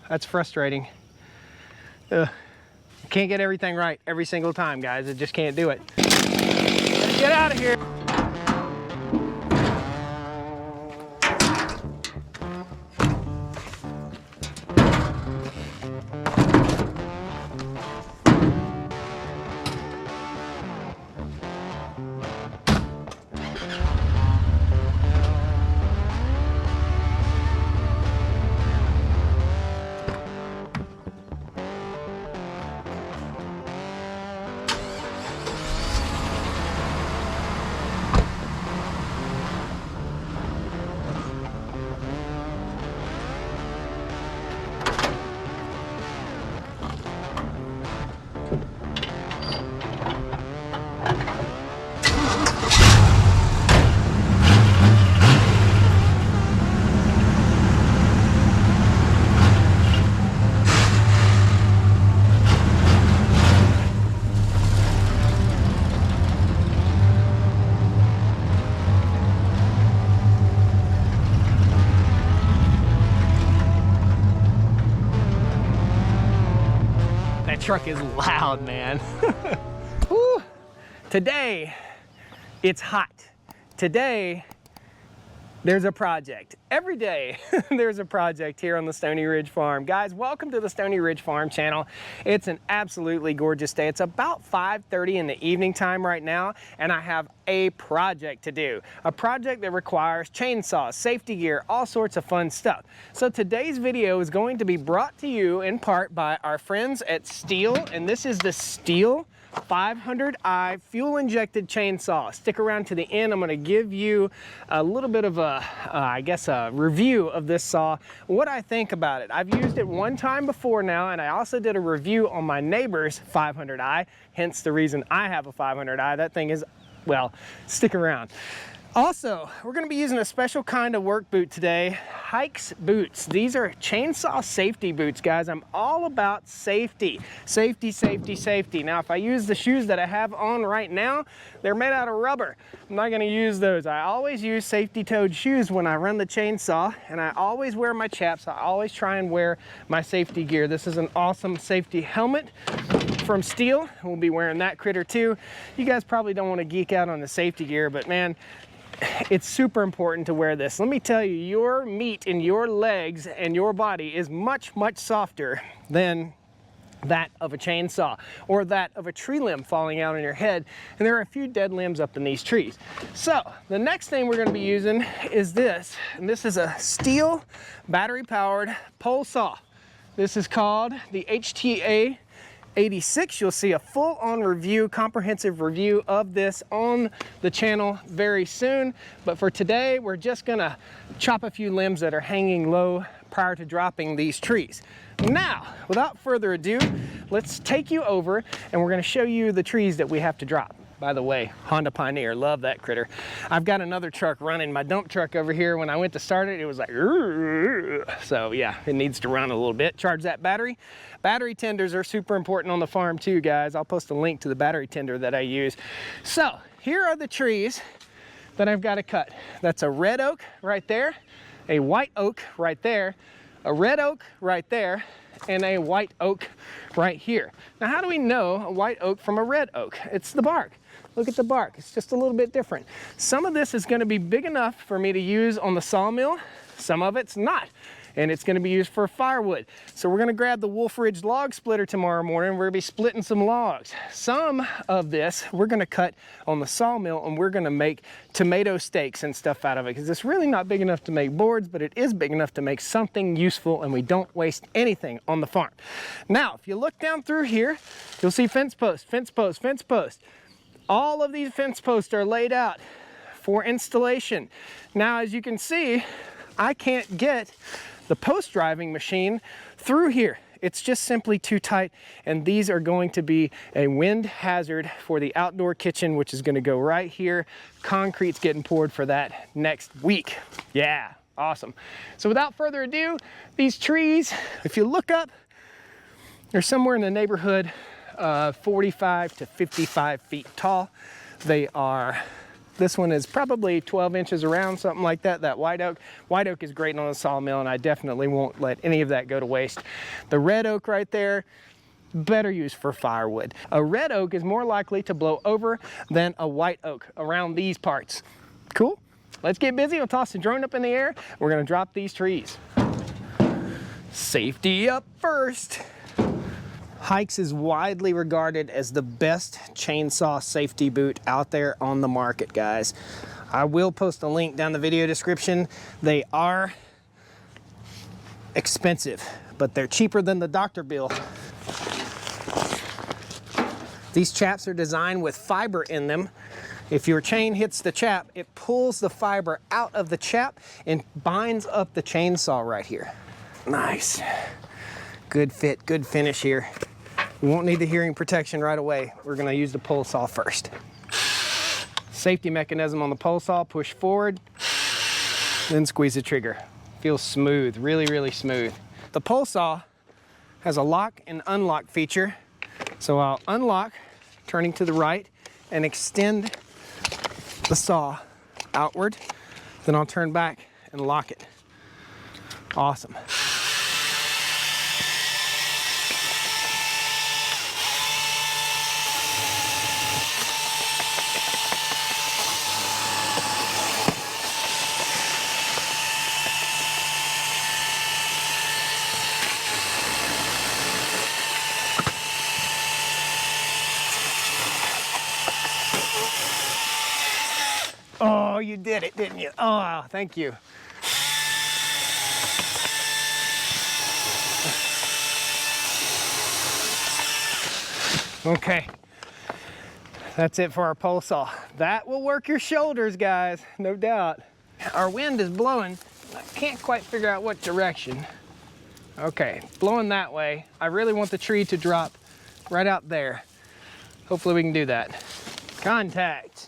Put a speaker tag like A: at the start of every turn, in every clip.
A: that's frustrating. Can't get everything right every single time, guys. I just can't do it. Let's get out of here. Truck is loud, man. Woo. Today it's hot. Today there's a project. Every day there's a project here on the Stoney Ridge Farm. Guys, welcome to the Stoney Ridge Farm channel. It's an absolutely gorgeous day. It's about 5:30 in the evening time right now, and I have a project to do. A project that requires chainsaws, safety gear, all sorts of fun stuff. So today's video is going to be brought to you in part by our friends at Stihl, and this is the Stihl 500i fuel injected chainsaw. Stick around to the end. I'm going to give you a little bit of a, I guess a review of this saw, what I think about it. I've used it one time before now, and I also did a review on my neighbor's 500i, hence the reason I have a 500i. That thing is, well, stick around. Also, we're going to be using a special kind of work boot today, Hikes boots. These are chainsaw safety boots, guys. I'm all about safety. Safety, safety, safety. Now, if I use the shoes that I have on right now, they're made out of rubber. I'm not going to use those. I always use safety-toed shoes when I run the chainsaw, and I always wear my chaps. I always try and wear my safety gear. This is an awesome safety helmet from Stihl. We'll be wearing that critter too. You guys probably don't want to geek out on the safety gear, but man, it's super important to wear this. Let me tell you, your meat in your legs and your body is much, much softer than that of a chainsaw or that of a tree limb falling out on your head. And there are a few dead limbs up in these trees. So the next thing we're going to be using is this. And this is a Stihl battery powered pole saw. This is called the HTA 86. You'll see a full-on review, comprehensive review of this on the channel very soon. But for today, we're just gonna chop a few limbs that are hanging low prior to dropping these trees. Now, without further ado, let's take you over and we're gonna show you the trees that we have to drop. By the way, Honda Pioneer, love that critter. I've got another truck running, my dump truck over here. When I went to start it, it was like, so yeah, it needs to run a little bit. Charge that battery. Battery tenders are super important on the farm too, guys. I'll post a link to the battery tender that I use. So here are the trees that I've got to cut. That's a red oak right there, a white oak right there, a red oak right there, and a white oak right here. Now, how do we know a white oak from a red oak? It's the bark. Look at the bark, it's just a little bit different. Some of this is gonna be big enough for me to use on the sawmill, some of it's not. And it's gonna be used for firewood. So we're gonna grab the Wolf Ridge log splitter tomorrow morning. We're gonna be splitting some logs. Some of this we're gonna cut on the sawmill and we're gonna make tomato steaks and stuff out of it, because it's really not big enough to make boards, but it is big enough to make something useful, and we don't waste anything on the farm. Now, if you look down through here, you'll see fence posts, fence posts, fence posts. All of these fence posts are laid out for installation. Now, as you can see, I can't get the post driving machine through here. It's just simply too tight, and these are going to be a wind hazard for the outdoor kitchen, which is going to go right here. Concrete's getting poured for that next week. Yeah, awesome. So without further ado, these trees, if you look up, they're somewhere in the neighborhood 45 to 55 feet tall. They are This one is probably 12 inches around, something like that, that white oak. White oak is great on a sawmill, and I definitely won't let any of that go to waste. The red oak right there, better used for firewood. A red oak is more likely to blow over than a white oak around these parts. Cool? Let's get busy. We'll toss the drone up in the air. We're gonna drop these trees. Safety up first. Hikes is widely regarded as the best chainsaw safety boot out there on the market, guys. I will post a link down the video description. They are expensive, but they're cheaper than the doctor bill. These chaps are designed with fiber in them. If your chain hits the chap, it pulls the fiber out of the chap and binds up the chainsaw right here. Nice. Good fit, good finish here. We won't need the hearing protection right away. We're gonna use the pole saw first. Safety mechanism on the pole saw, push forward, then squeeze the trigger. Feels smooth, really, really smooth. The pole saw has a lock and unlock feature. So I'll unlock, turning to the right, and extend the saw outward. Then I'll turn back and lock it. Awesome. Oh, you did it, didn't you? Oh, thank you. Okay, that's it for our pole saw. That will work your shoulders, guys, no doubt. Our wind is blowing. I can't quite figure out what direction. Okay, blowing that way. I really want the tree to drop right out there. Hopefully we can do that. Contact.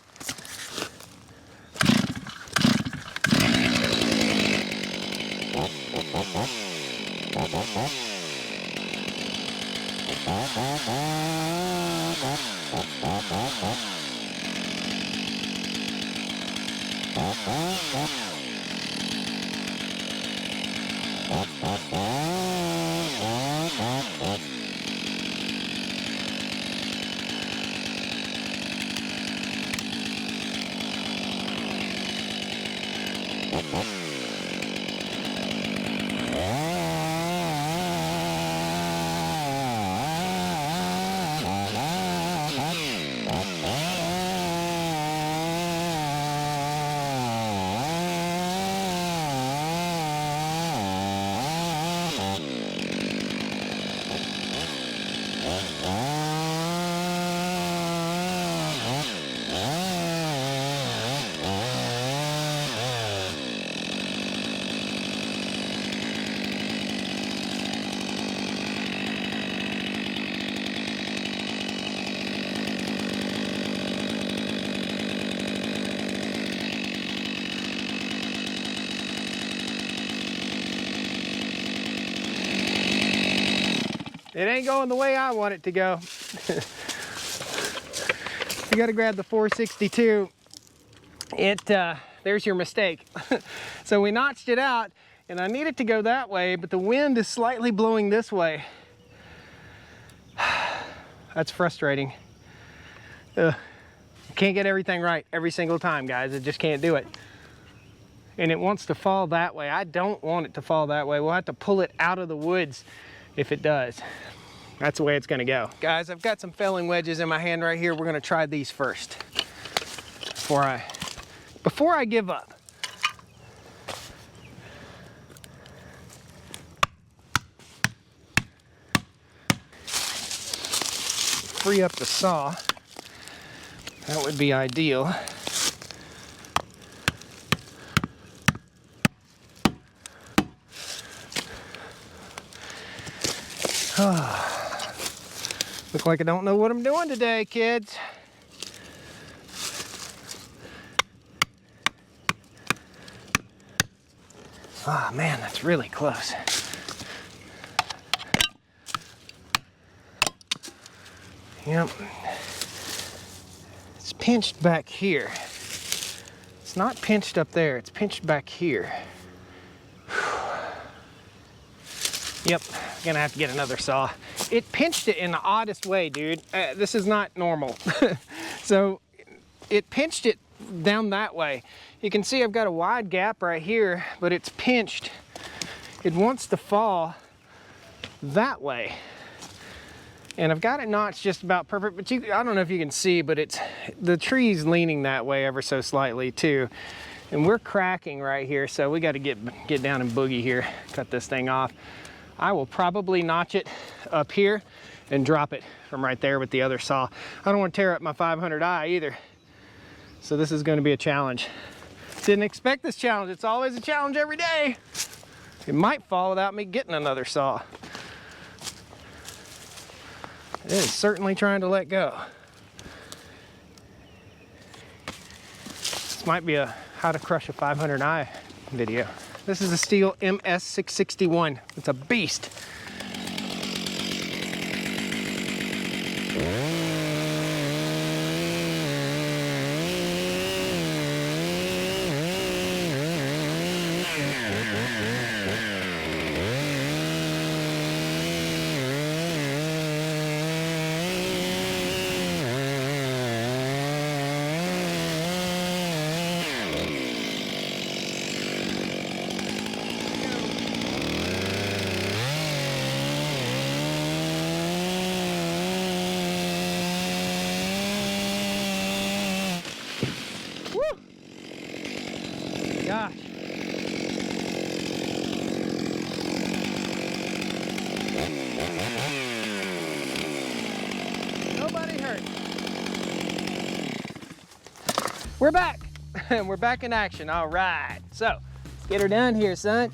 A: It ain't going the way I want it to go. You gotta grab the 462. There's your mistake. So we notched it out, and I need it to go that way, but the wind is slightly blowing this way. That's frustrating. Can't get everything right every single time, guys. It just can't do it. And it wants to fall that way. I don't want it to fall that way. We'll have to pull it out of the woods if it does. That's the way it's gonna go. Guys, I've got some felling wedges in my hand right here. We're gonna try these first before I give up. Free up the saw. That would be ideal. Look like I don't know what I'm doing today, kids. Oh man, that's really close. Yep. It's pinched back here. It's not pinched up there, it's pinched back here. Yep, gonna have to get another saw. It pinched it in the oddest way, dude. This is not normal. So it pinched it down that way. You can see I've got a wide gap right here, but it's pinched. It wants to fall that way. And I've got it notched just about perfect, but I don't know if you can see, but the tree's leaning that way ever so slightly too. And we're cracking right here, so we got to get down and boogie here, cut this thing off. I will probably notch it up here and drop it from right there with the other saw. I don't want to tear up my 500i either. So this is going to be a challenge. Didn't expect this challenge. It's always a challenge every day. It might fall without me getting another saw. It is certainly trying to let go. This might be a how to crush a 500i video. This is a Steel MS661. It's a beast. Gosh. Nobody hurt. We're back. We're back in action. All right. So, let's get her done here, son.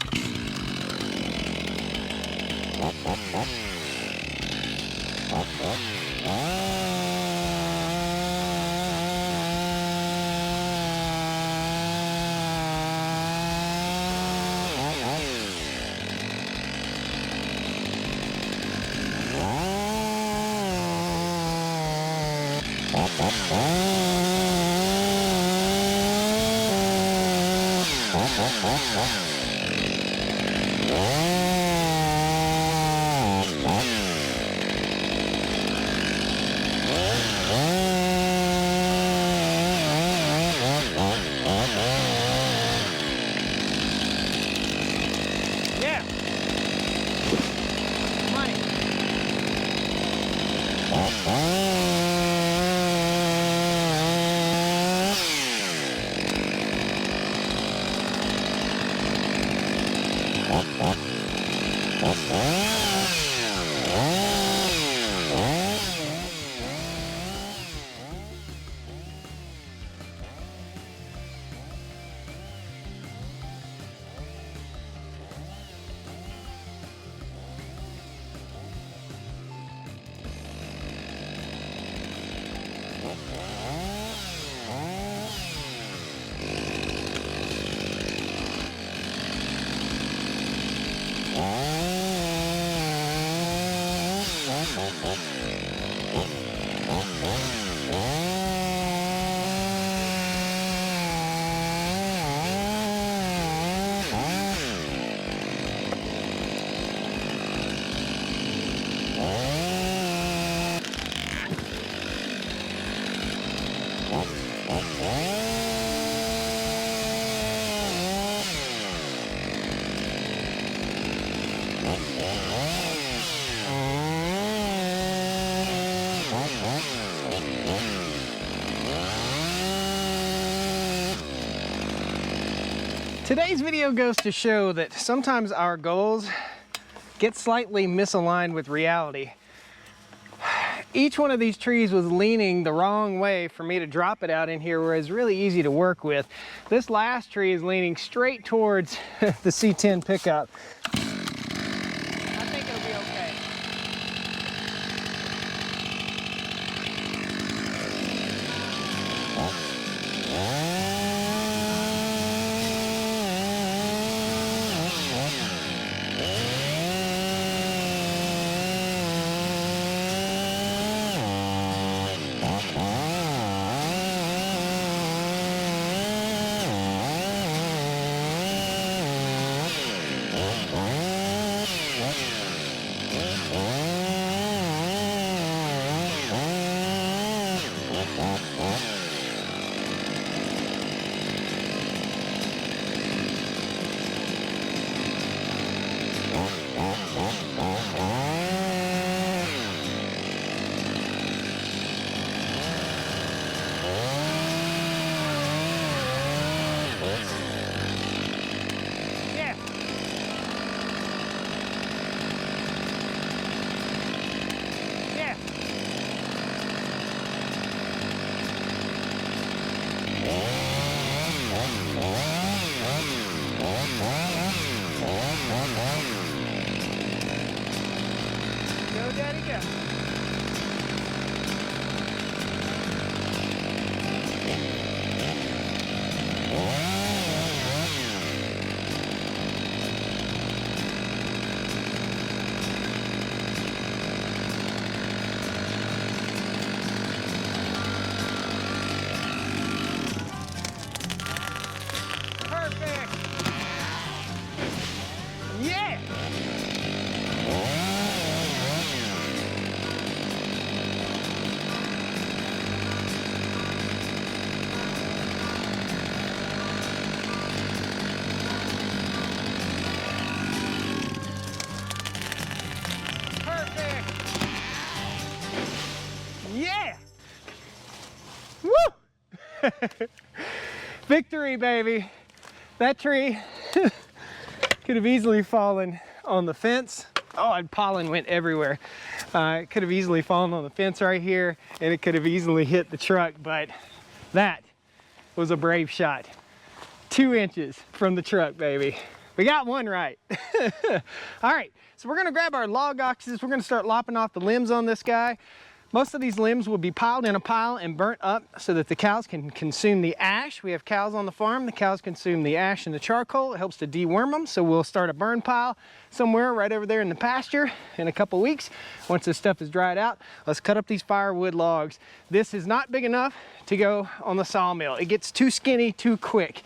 A: Yeah. Money. Today's video goes to show that sometimes our goals get slightly misaligned with reality. Each one of these trees was leaning the wrong way for me to drop it out in here where it's really easy to work with. This last tree is leaning straight towards the C10 pickup. I think it'll be okay. Go, Daddy, go. Perfect. Yeah. Perfect. Yeah. Woo. Victory, baby. That tree could have easily fallen on the fence. Oh, and pollen went everywhere. It could have easily fallen on the fence right here, and it could have easily hit the truck, but that was a brave shot. 2 inches from the truck, baby. We got one right. All right, so we're gonna grab our log axes. We're gonna start lopping off the limbs on this guy. Most of these limbs will be piled in a pile and burnt up so that the cows can consume the ash. We have cows on the farm. The cows consume the ash and the charcoal. It helps to deworm them. So we'll start a burn pile somewhere right over there in the pasture in a couple weeks. Once this stuff is dried out, let's cut up these firewood logs. This is not big enough to go on the sawmill. It gets too skinny too quick.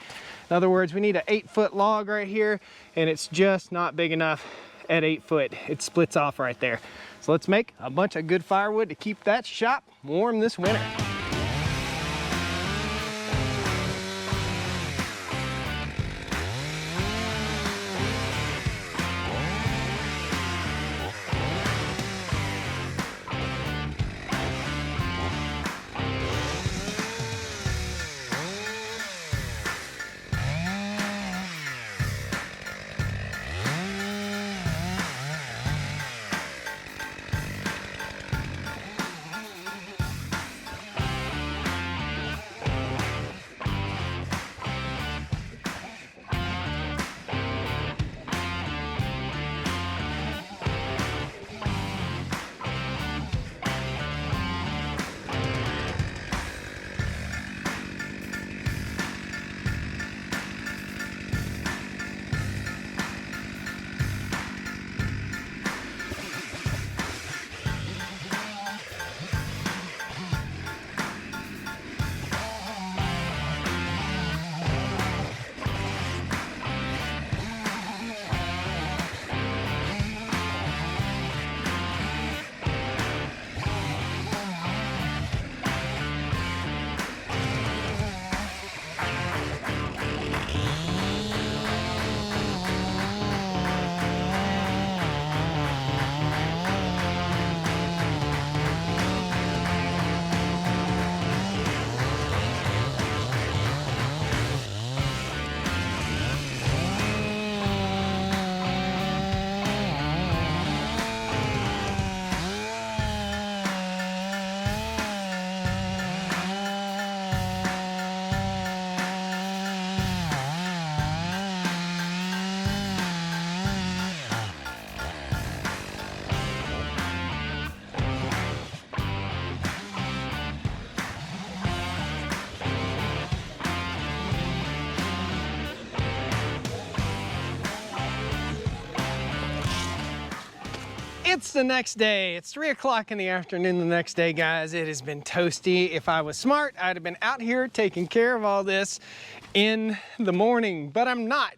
A: In other words, we need an 8-foot log right here, and it's just not big enough at 8 foot. It splits off right there. So let's make a bunch of good firewood to keep that shop warm this winter. It's the next day. It's 3 o'clock in the afternoon the next day, guys. It has been toasty. If I was smart, I'd have been out here taking care of all this in the morning, but I'm not.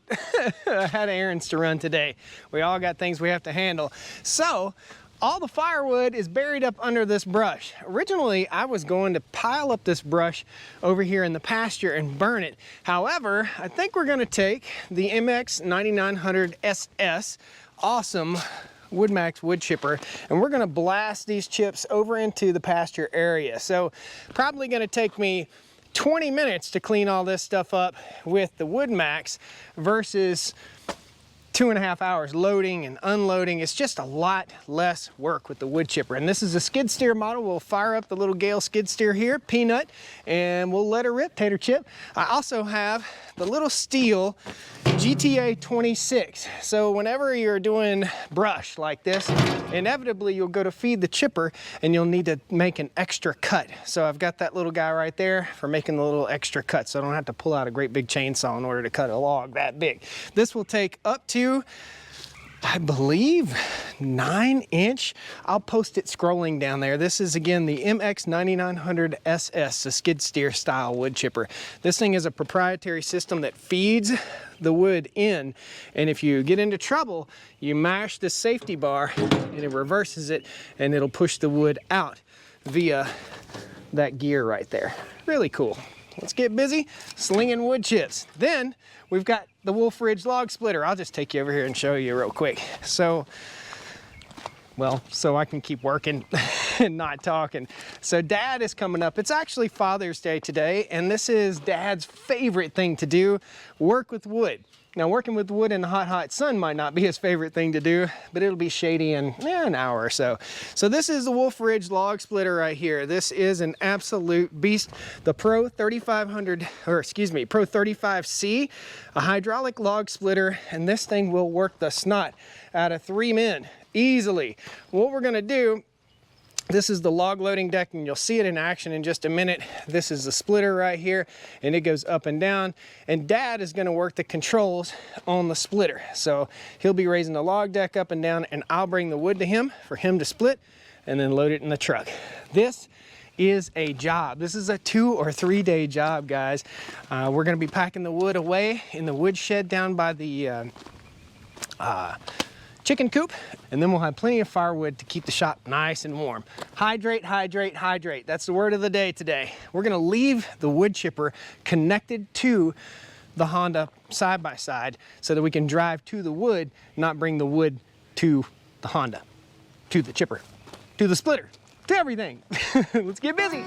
A: I had errands to run today. We all got things we have to handle. So, all the firewood is buried up under this brush. Originally, I was going to pile up this brush over here in the pasture and burn it. However, I think we're gonna take the MX 9900 SS, awesome WoodMax wood chipper, and we're gonna blast these chips over into the pasture area. So probably gonna take me 20 minutes to clean all this stuff up with the WoodMax versus 2.5 hours loading and unloading. It's just a lot less work with the wood chipper. And this is a skid steer model. We'll fire up the little Gale skid steer here, Peanut, and we'll let her rip, Tater Chip. I also have the little Steel GTA 26. So whenever you're doing brush like this, inevitably you'll go to feed the chipper and you'll need to make an extra cut. So I've got that little guy right there for making the little extra cut, so I don't have to pull out a great big chainsaw in order to cut a log that big. This will take up to, I believe, 9-inch. I'll post it scrolling down there. This is, again, the MX 9900 SS, a skid steer style wood chipper. This thing is a proprietary system that feeds the wood in, and if you get into trouble, you mash the safety bar and it reverses it, and it'll push the wood out via that gear right there. Really cool. Let's get busy slinging wood chips. Then we've got the Wolf Ridge log splitter. I'll just take you over here and show you real quick. So, well, so I can keep working and not talking. So Dad is coming up. It's actually Father's Day today, and this is Dad's favorite thing to do, work with wood. Now, working with wood in the hot, hot sun might not be his favorite thing to do, but it'll be shady in an hour or so. So this is the Wolf Ridge log splitter right here. This is an absolute beast. The Pro 3500, or excuse me, Pro 35C, a hydraulic log splitter, and this thing will work the snot out of 3 men easily. What we're gonna do, this is the log loading deck, and you'll see it in action in just a minute. This is the splitter right here, and it goes up and down. And Dad is gonna work the controls on the splitter. So he'll be raising the log deck up and down, and I'll bring the wood to him for him to split and then load it in the truck. This is a job. This is a 2 or 3 day job, guys. We're gonna be packing the wood away in the wood shed down by the chicken coop, and then we'll have plenty of firewood to keep the shop nice and warm. Hydrate, hydrate, hydrate. That's the word of the day today. We're gonna leave the wood chipper connected to the Honda side by side so that we can drive to the wood, not bring the wood to the Honda, to the chipper, to the splitter, to everything. Let's get busy.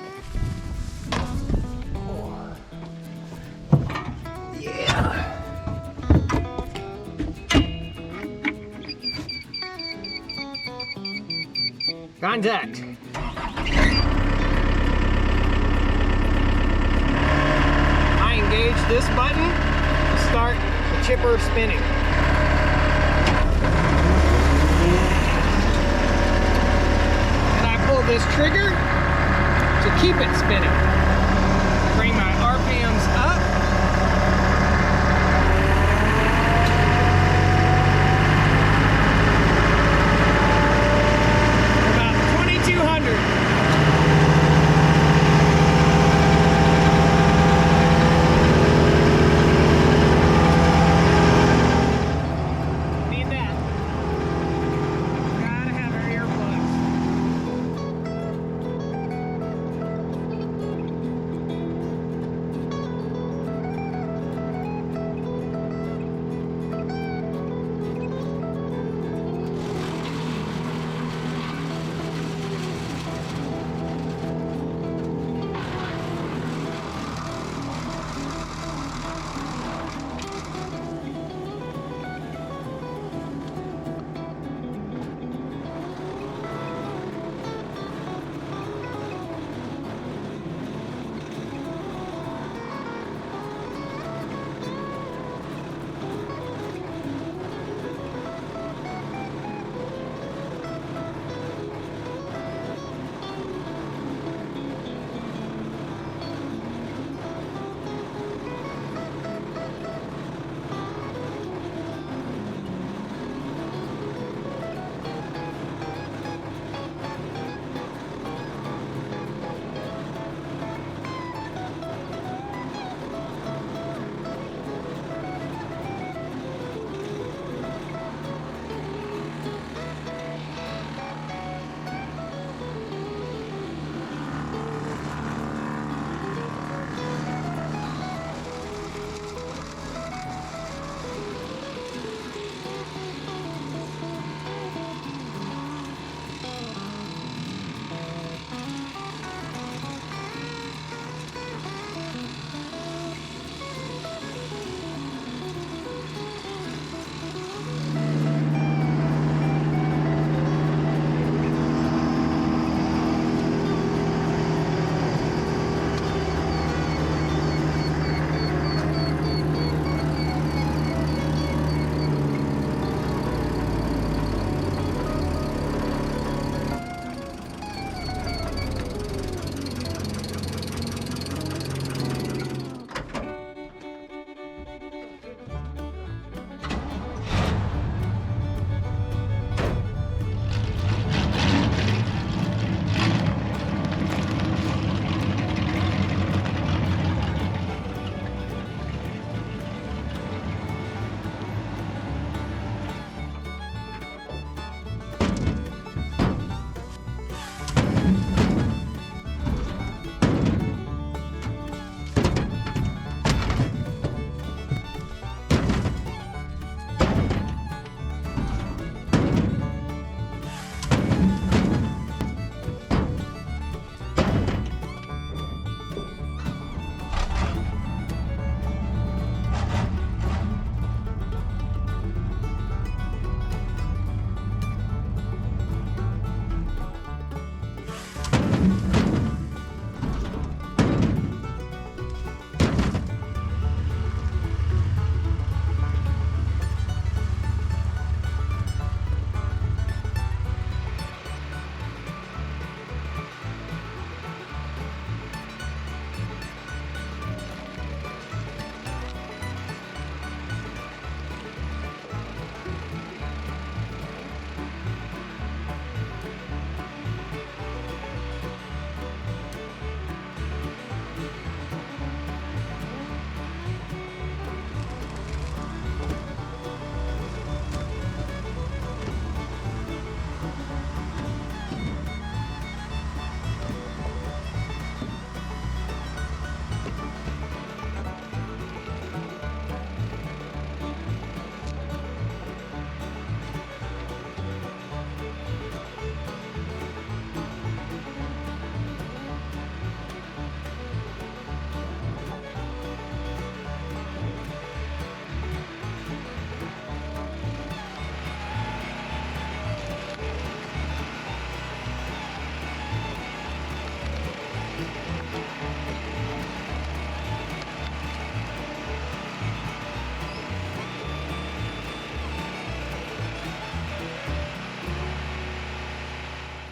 A: Yeah. Contact. I engage this button to start the chipper spinning. And I pull this trigger to keep it spinning. Bring my RPMs up.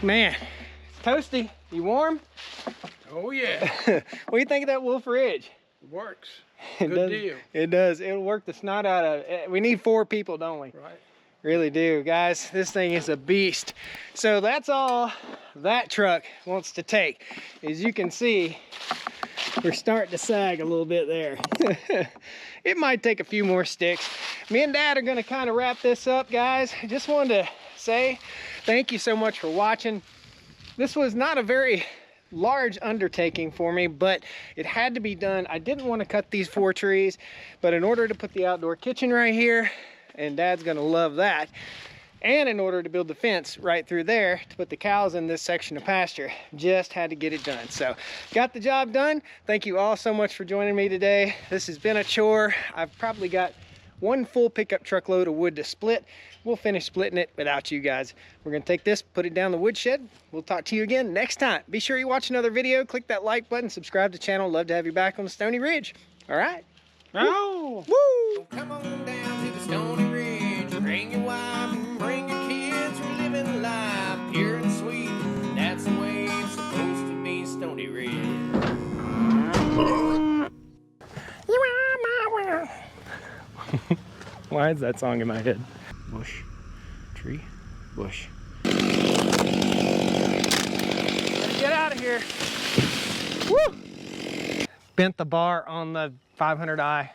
A: Man, Toasty, you warm?
B: Oh yeah.
A: What do you think of that Wolf Ridge?
B: It works.
A: It
B: Good
A: does,
B: deal.
A: It does. It'll work the snot out of it. We need 4 people, don't we?
B: Right.
A: Really do. Guys, this thing is a beast. So that's all that truck wants to take. As you can see, we're starting to sag a little bit there. It might take a few more sticks. Me and Dad are gonna kind of wrap this up, guys. I just wanted to say thank you so much for watching. This was not a very large undertaking for me, but it had to be done. I didn't want to cut these 4 trees, but in order to put the outdoor kitchen right here, and Dad's gonna love that, and in order to build the fence right through there to put the cows in this section of pasture, just had to get it done. So got the job done. Thank you all so much for joining me today. This has been a chore. I've probably got 1 full pickup truckload of wood to split. We'll finish splitting it without you guys. We're gonna take this, put it down the woodshed. We'll talk to you again next time. Be sure you watch another video, click that like button, subscribe to the channel. Love to have you back on the Stoney Ridge. All right.
B: Oh.
A: Woo!
C: Come on down to the Stoney Ridge. Bring your wife and bring your kids. We're living life pure and sweet. That's the way it's supposed to be, Stoney Ridge.
A: Why is that song in my head? Bush, tree, bush. Gotta get out of here. Woo! Bent the bar on the 500i.